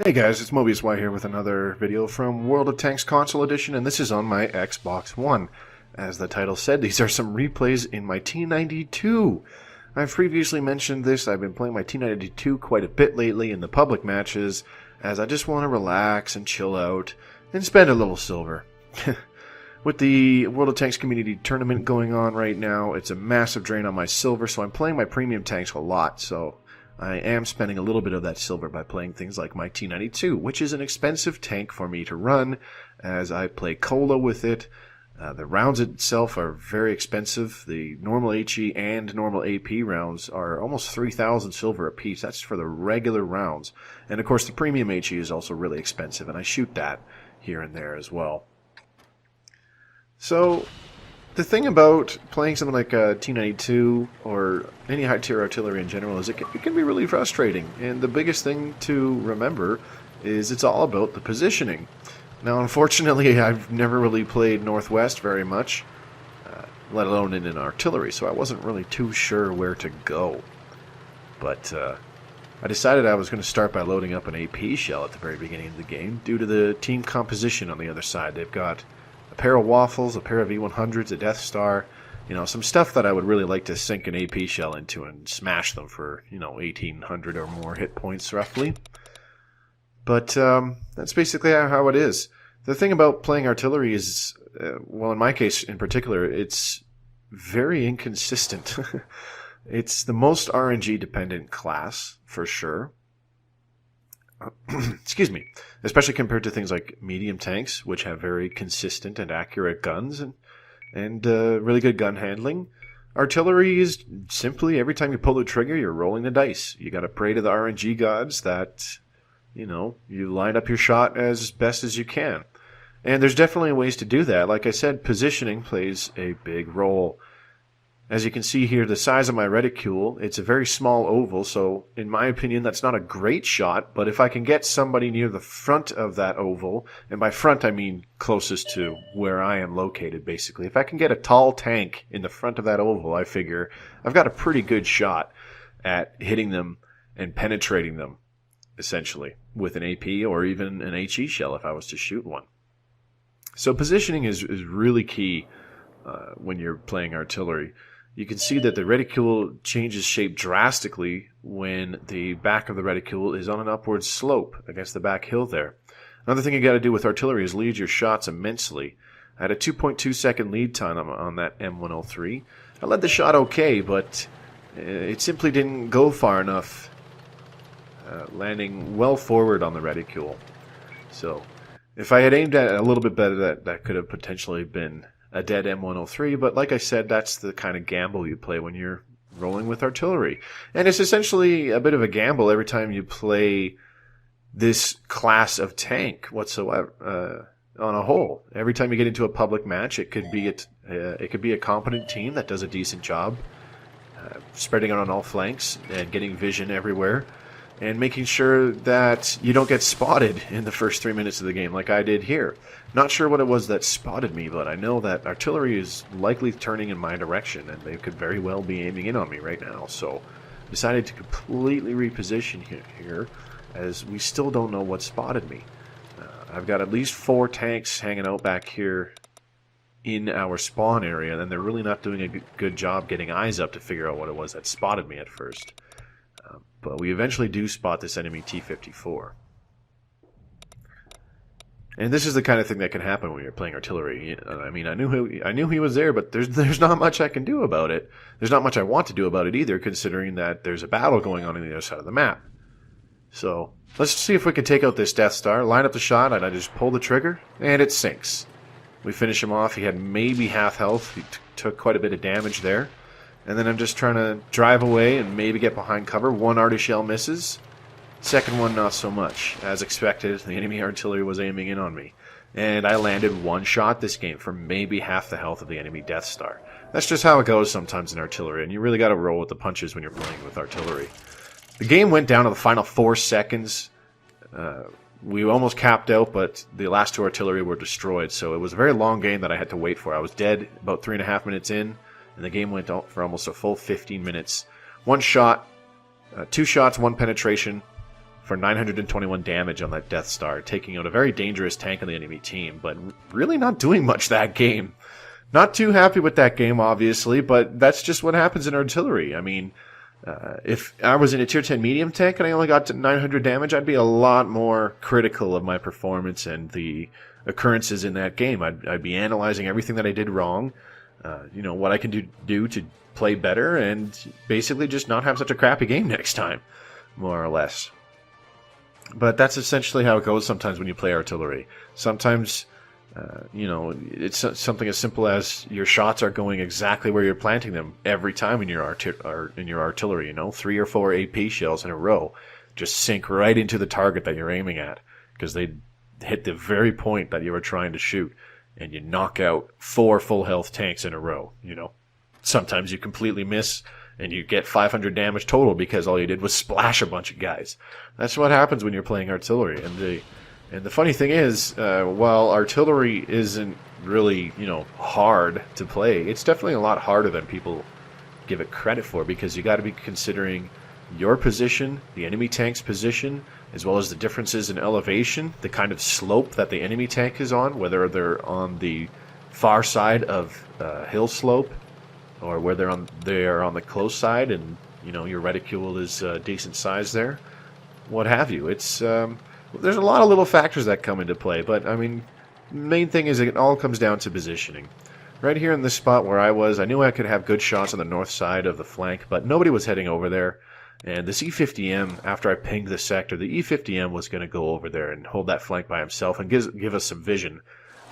Hey guys, it's Mobius here with another video from World of Tanks Console Edition, and this is on my Xbox One. As the title said, these are some replays in my T92. I've previously mentioned this. I've been playing my T92 quite a bit lately in the public matches, as I just want to relax and chill out and spend a little silver. With the World of Tanks Community Tournament going on right now, it's a massive drain on my silver, so I'm playing my premium tanks a lot, so I am spending a little bit of that silver by playing things like my T92, which is an expensive tank for me to run, as I play Cola with it. The rounds itself are very expensive. The normal HE and normal AP rounds are almost 3,000 silver apiece. That's for the regular rounds. And of course the premium HE is also really expensive, and I shoot that here and there as well. So the thing about playing something like T92 or any high-tier artillery in general is it can be really frustrating. And the biggest thing to remember is it's all about the positioning. Now, unfortunately, I've never really played Northwest very much, let alone in an artillery, so I wasn't really too sure where to go. But I decided I was going to start by loading up an AP shell at the very beginning of the game due to the team composition on the other side. They've got a pair of Waffles, a pair of E100s, a Death Star, some stuff that I would really like to sink an AP shell into and smash them for, 1,800 or more hit points roughly. But that's basically how it is. The thing about playing artillery is, well, in my case in particular, it's very inconsistent. It's the most RNG dependent class, for sure. Excuse me, especially compared to things like medium tanks, which have very consistent and accurate guns and really good gun handling. Artillery is simply every time you pull the trigger, you're rolling the dice. You got to pray to the RNG gods that you line up your shot as best as you can. And there's definitely ways to do that. Like I said, positioning plays a big role. As you can see here, the size of my reticule, it's a very small oval, so in my opinion that's not a great shot, but if I can get somebody near the front of that oval, and by front I mean closest to where I am located basically, if I can get a tall tank in the front of that oval, I figure I've got a pretty good shot at hitting them and penetrating them, essentially, with an AP or even an HE shell if I was to shoot one. So positioning is really key when you're playing artillery. You can see that the reticule changes shape drastically when the back of the reticule is on an upward slope against the back hill there. Another thing you got to do with artillery is lead your shots immensely. I had a 2.2 second lead time on that M103. I led the shot okay, but it simply didn't go far enough, landing well forward on the reticule. So if I had aimed at it a little bit better, that could have potentially been a dead M103, but like I said, that's the kind of gamble you play when you're rolling with artillery. And it's essentially a bit of a gamble every time you play this class of tank whatsoever, on a whole. Every time you get into a public match, it could be a competent team that does a decent job, spreading out on all flanks and getting vision everywhere, and making sure that you don't get spotted in the first 3 minutes of the game like I did here. Not sure what it was that spotted me, but I know that artillery is likely turning in my direction, and they could very well be aiming in on me right now. So decided to completely reposition here, as we still don't know what spotted me. I've got at least 4 tanks hanging out back here in our spawn area, and they're really not doing a good job getting eyes up to figure out what it was that spotted me at first. But we eventually do spot this enemy T-54. And this is the kind of thing that can happen when you're playing artillery. I mean, I knew he was there, but there's not much I can do about it. There's not much I want to do about it either, considering that there's a battle going on the other side of the map. So let's see if we can take out this Death Star, line up the shot, and I just pull the trigger, and it sinks. We finish him off. He had maybe half health. He took quite a bit of damage there. And then I'm just trying to drive away and maybe get behind cover. One arty shell misses. Second one, not so much. As expected, the enemy artillery was aiming in on me. And I landed one shot this game for maybe half the health of the enemy Death Star. That's just how it goes sometimes in artillery, and you really got to roll with the punches when you're playing with artillery. The game went down to the final 4 seconds. We almost capped out, but the last 2 artillery were destroyed, so it was a very long game that I had to wait for. I was dead about 3.5 minutes in, and the game went on for almost a full 15 minutes. 1 shot, 2 shots, 1 penetration, for 921 damage on that Death Star, taking out a very dangerous tank on the enemy team, but really not doing much that game. Not too happy with that game, obviously, but that's just what happens in artillery. I mean, if I was in a tier 10 medium tank and I only got to 900 damage, I'd be a lot more critical of my performance and the occurrences in that game. I'd be analyzing everything that I did wrong, what I can do to play better, and basically just not have such a crappy game next time, more or less. But that's essentially how it goes sometimes when you play artillery. Sometimes, it's something as simple as your shots are going exactly where you're planting them every time in your artillery. 3 or 4 AP shells in a row just sink right into the target that you're aiming at, because they hit the very point that you were trying to shoot, and you knock out 4 full health tanks in a row. Sometimes you completely miss, and you get 500 damage total because all you did was splash a bunch of guys. That's what happens when you're playing artillery. And the funny thing is, while artillery isn't really, hard to play, it's definitely a lot harder than people give it credit for, because you got to be considering your position, the enemy tank's position, as well as the differences in elevation, the kind of slope that the enemy tank is on, whether they're on the far side of hill slope or where they are on the close side, and your reticule is decent size there, what have you. It's there's a lot of little factors that come into play, but I mean, the main thing is it all comes down to positioning. Right here in this spot where I was, I knew I could have good shots on the north side of the flank, but nobody was heading over there. And this E50M, after I pinged the sector, the E50M was going to go over there and hold that flank by himself and give us some vision.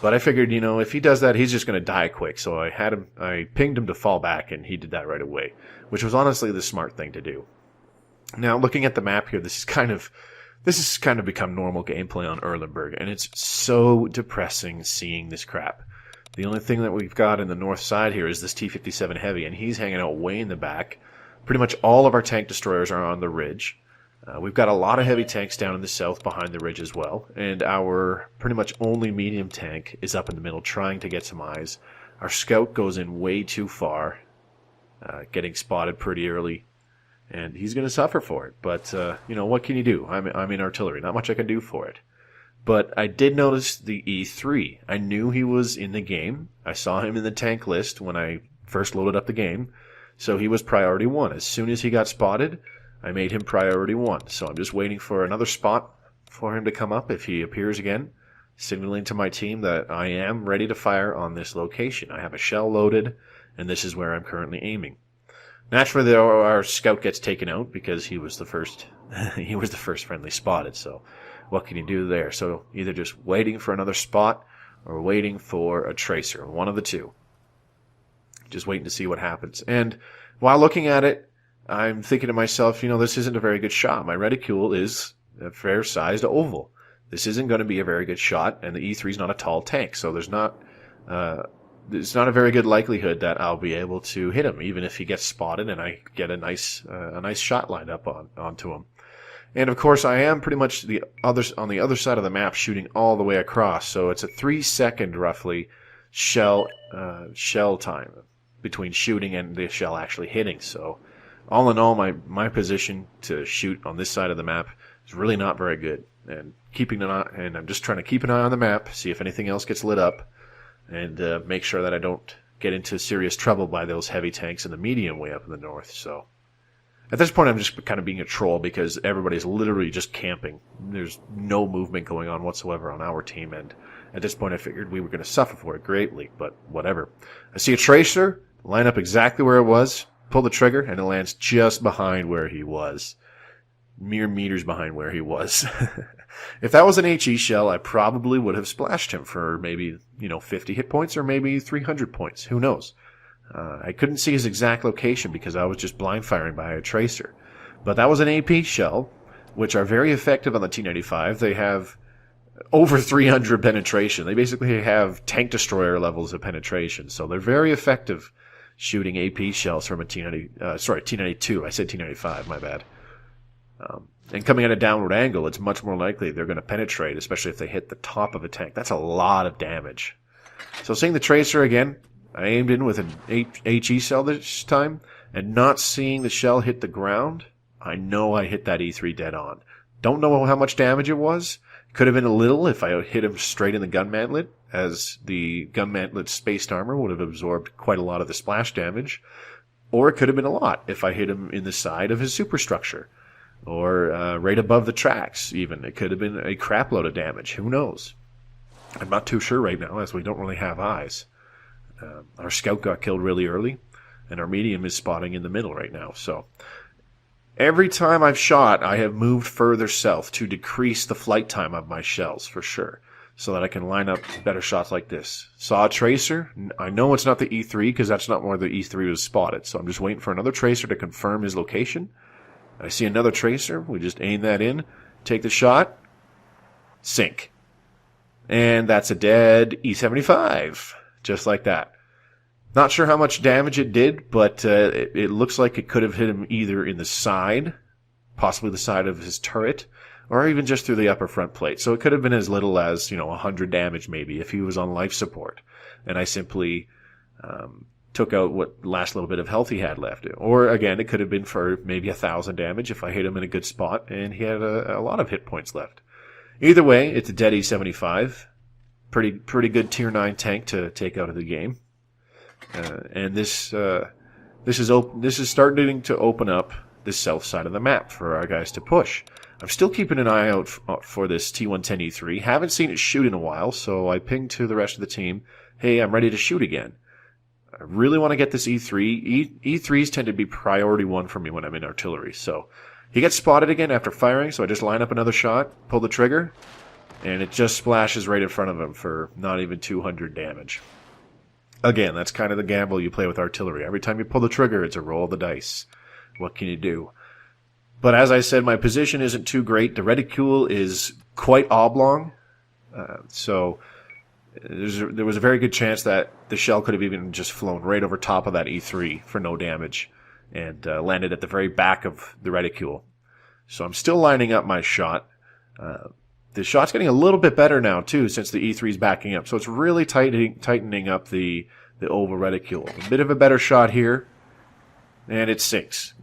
But I figured, if he does that, he's just going to die quick. So I pinged him to fall back, and he did that right away, which was honestly the smart thing to do. Now, looking at the map here, this has kind of become normal gameplay on Erlenberg, and it's so depressing seeing this crap. The only thing that we've got in the north side here is this T-57 Heavy, and he's hanging out way in the back. Pretty much all of our tank destroyers are on the ridge. We've got a lot of heavy tanks down in the south behind the ridge as well, and our pretty much only medium tank is up in the middle trying to get some eyes. Our scout goes in way too far, getting spotted pretty early, and he's going to suffer for it. But, what can you do? I'm in artillery. Not much I can do for it. But I did notice the E3. I knew he was in the game. I saw him in the tank list when I first loaded up the game. So he was priority 1. As soon as he got spotted, I made him priority 1. So I'm just waiting for another spot for him to come up if he appears again, signaling to my team that I am ready to fire on this location. I have a shell loaded, and this is where I'm currently aiming. Naturally, though, our scout gets taken out because he was the first he was the first friendly spotted. So what can you do there? So either just waiting for another spot or waiting for a tracer, one of the two. Just waiting to see what happens. And while looking at it, I'm thinking to myself, this isn't a very good shot. My reticule is a fair-sized oval. This isn't going to be a very good shot, and the E3 is not a tall tank, so there's not a very good likelihood that I'll be able to hit him, even if he gets spotted and I get a nice shot lined up onto him. And of course, I am pretty much on the other side of the map, shooting all the way across. So it's a 3-second roughly shell time between shooting and the shell actually hitting. So all in all, my position to shoot on this side of the map is really not very good. And I'm just trying to keep an eye on the map, see if anything else gets lit up, and make sure that I don't get into serious trouble by those heavy tanks in the medium way up in the north. So at this point, I'm just kind of being a troll because everybody's literally just camping. There's no movement going on whatsoever on our team, and at this point, I figured we were going to suffer for it greatly, but whatever. I see a tracer, line up exactly where it was, pull the trigger, and it lands just behind where he was. Mere meters behind where he was. If that was an HE shell, I probably would have splashed him for maybe, 50 hit points or maybe 300 points. Who knows? I couldn't see his exact location because I was just blind firing by a tracer. But that was an AP shell, which are very effective on the T95. They have over 300 penetration. They basically have tank destroyer levels of penetration. So they're very effective shooting AP shells from a T92. I said T95, my bad. And coming at a downward angle, it's much more likely they're going to penetrate, especially if they hit the top of a tank. That's a lot of damage. So seeing the tracer again, I aimed in with an HE shell this time, and not seeing the shell hit the ground, I know I hit that E3 dead on. Don't know how much damage it was. Could have been a little if I hit him straight in the gun mantlet, as the gun mantlet spaced armor would have absorbed quite a lot of the splash damage. Or it could have been a lot if I hit him in the side of his superstructure. Or right above the tracks, even. It could have been a crap load of damage. Who knows? I'm not too sure right now, as we don't really have eyes. Our scout got killed really early, and our medium is spotting in the middle right now. So every time I've shot, I have moved further south to decrease the flight time of my shells, for sure, so that I can line up better shots like this. Saw a tracer. I know it's not the E3, because that's not where the E3 was spotted, so I'm just waiting for another tracer to confirm his location. I see another tracer. We just aim that in, take the shot, sink. And that's a dead E75, just like that. Not sure how much damage it did, but it looks like it could have hit him either in the side, possibly the side of his turret, or even just through the upper front plate. So it could have been as little as, 100 damage maybe if he was on life support. And I simply took out what last little bit of health he had left. Or again, it could have been for maybe 1,000 damage if I hit him in a good spot and he had a lot of hit points left. Either way, it's a dead E75. Pretty good tier 9 tank to take out of the game. And this is starting to open up the south side of the map for our guys to push. I'm still keeping an eye out for this T110E3. Haven't seen it shoot in a while, so I pinged to the rest of the team, hey, I'm ready to shoot again. I really want to get this E3. E3s tend to be priority 1 for me when I'm in artillery. So he gets spotted again after firing, so I just line up another shot, pull the trigger, and it just splashes right in front of him for not even 200 damage. Again, that's kind of the gamble you play with artillery. Every time you pull the trigger, it's a roll of the dice. What can you do? But as I said, my position isn't too great. The reticule is quite oblong, so there was a very good chance that the shell could have even just flown right over top of that E3 for no damage and landed at the very back of the reticule. So I'm still lining up my shot. The shot's getting a little bit better now, too, since the E3 is backing up. So it's really tightening up the oval reticule. A bit of a better shot here, and it sinks.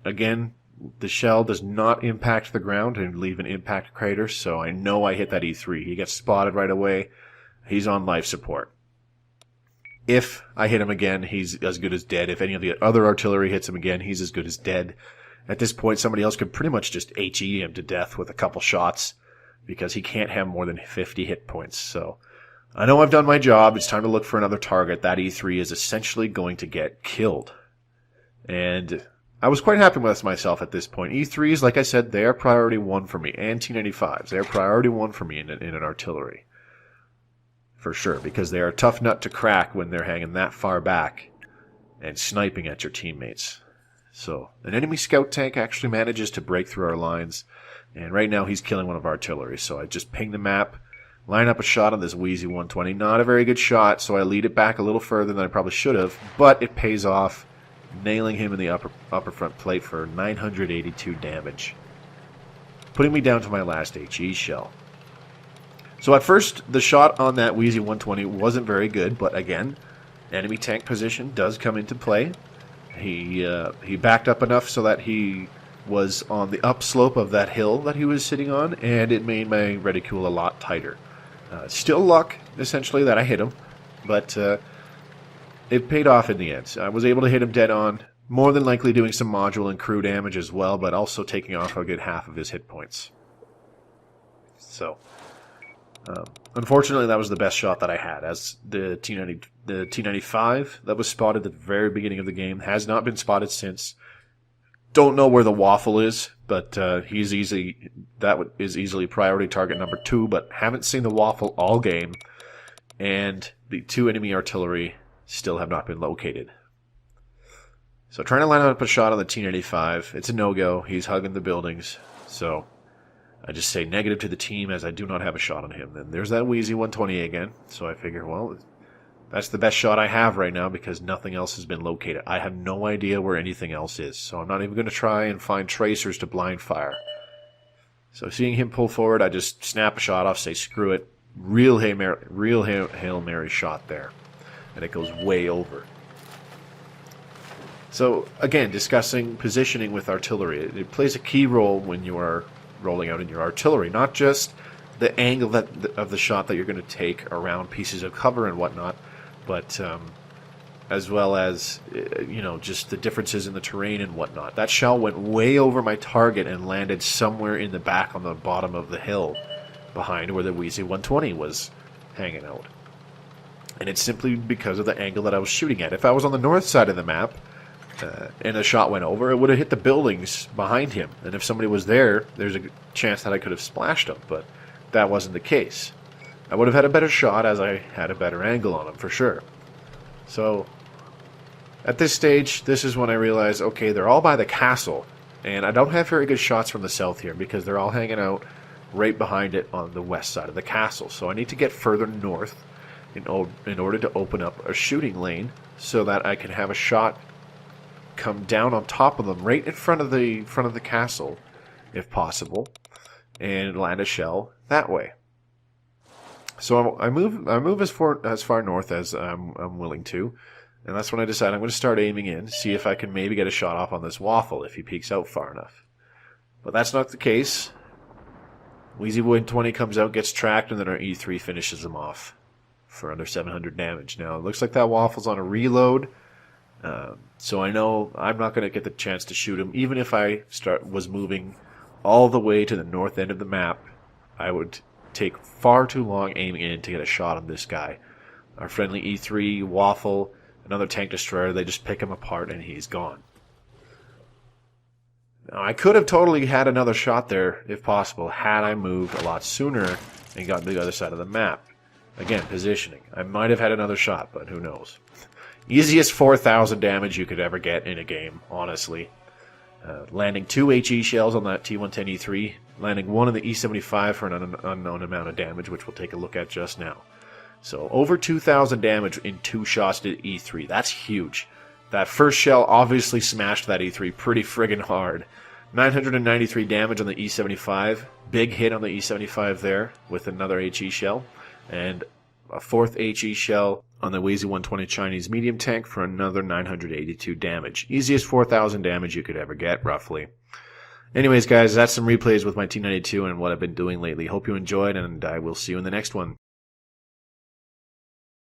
Again, the shell does not impact the ground and leave an impact crater, so I know I hit that E3. He gets spotted right away. He's on life support. If I hit him again, he's as good as dead. If any of the other artillery hits him again, he's as good as dead. At this point, somebody else could pretty much just HE him to death with a couple shots, because he can't have more than 50 hit points. So I know I've done my job. It's time to look for another target. That E3 is essentially going to get killed. And I was quite happy with myself at this point. E3s, like I said, they are priority 1 for me. And T95s, they're priority 1 for me in an artillery. For sure, because they are a tough nut to crack when they're hanging that far back and sniping at your teammates. So an enemy scout tank actually manages to break through our lines. And right now he's killing one of our artillery. So I just ping the map, line up a shot on this Wheezy 120. Not a very good shot, so I lead it back a little further than I probably should have. But it pays off, nailing him in the upper front plate for 982 damage. Putting me down to my last HE shell. So at first, the shot on that Wheezy 120 wasn't very good. But again, enemy tank position does come into play. He backed up enough so that he was on the upslope of that hill that he was sitting on, and it made my reticule a lot tighter. Still luck, essentially, that I hit him, but it paid off in the end. I was able to hit him dead on, more than likely doing some module and crew damage as well, but also taking off a good half of his hit points. So, unfortunately, that was the best shot that I had, as the T95 that was spotted at the very beginning of the game has not been spotted since. Don't know where the waffle is, but that is easily priority target number 2, but haven't seen the waffle all game, and the 2 enemy artillery still have not been located. So trying to line up a shot on the T95, it's a no-go. He's hugging the buildings, so I just say negative to the team as I do not have a shot on him. Then there's that Wheezy 120 again, so I figure, well, that's the best shot I have right now because nothing else has been located. I have no idea where anything else is, so I'm not even going to try and find tracers to blind fire. So seeing him pull forward, I just snap a shot off, say screw it. Real Hail Mary shot there. And it goes way over. So again, discussing positioning with artillery. It plays a key role when you are rolling out in your artillery. Not just the angle of the shot that you're going to take around pieces of cover and whatnot, but as well as, just the differences in the terrain and whatnot. That shell went way over my target and landed somewhere in the back on the bottom of the hill behind where the Wheezy 120 was hanging out. And it's simply because of the angle that I was shooting at. If I was on the north side of the map and a shot went over, it would have hit the buildings behind him. And if somebody was there, there's a chance that I could have splashed him, but that wasn't the case. I would have had a better shot as I had a better angle on him, for sure. So, at this stage, this is when I realized, okay, they're all by the castle, and I don't have very good shots from the south here because they're all hanging out right behind it on the west side of the castle. So I need to get further north in order to open up a shooting lane so that I can have a shot come down on top of them right in front of the castle, if possible, and land a shell that way. So I move as far north as I'm willing to, and that's when I decide I'm going to start aiming in, see if I can maybe get a shot off on this waffle if he peeks out far enough. But that's not the case. Wheezy 120 comes out, gets tracked, and then our E3 finishes him off for under 700 damage. Now, it looks like that waffle's on a reload, so I know I'm not going to get the chance to shoot him. Even if I was moving all the way to the north end of the map, I would take far too long aiming in to get a shot on this guy. Our friendly E3, waffle, another tank destroyer, they just pick him apart and he's gone. Now, I could have totally had another shot there, if possible, had I moved a lot sooner and gotten to the other side of the map. Again, positioning. I might have had another shot, but who knows. Easiest 4,000 damage you could ever get in a game, honestly. Landing 2 HE shells on that T110E3, landing 1 on the E75 for an unknown amount of damage, which we'll take a look at just now. So over 2,000 damage in 2 shots to E3. That's huge. That first shell obviously smashed that E3 pretty friggin' hard. 993 damage on the E75. Big hit on the E75 there with another HE shell. And a 4th HE shell on the Wheezy 120 Chinese medium tank for another 982 damage. Easiest 4,000 damage you could ever get, roughly. Anyways, guys, that's some replays with my T92 and what I've been doing lately. Hope you enjoyed, and I will see you in the next one.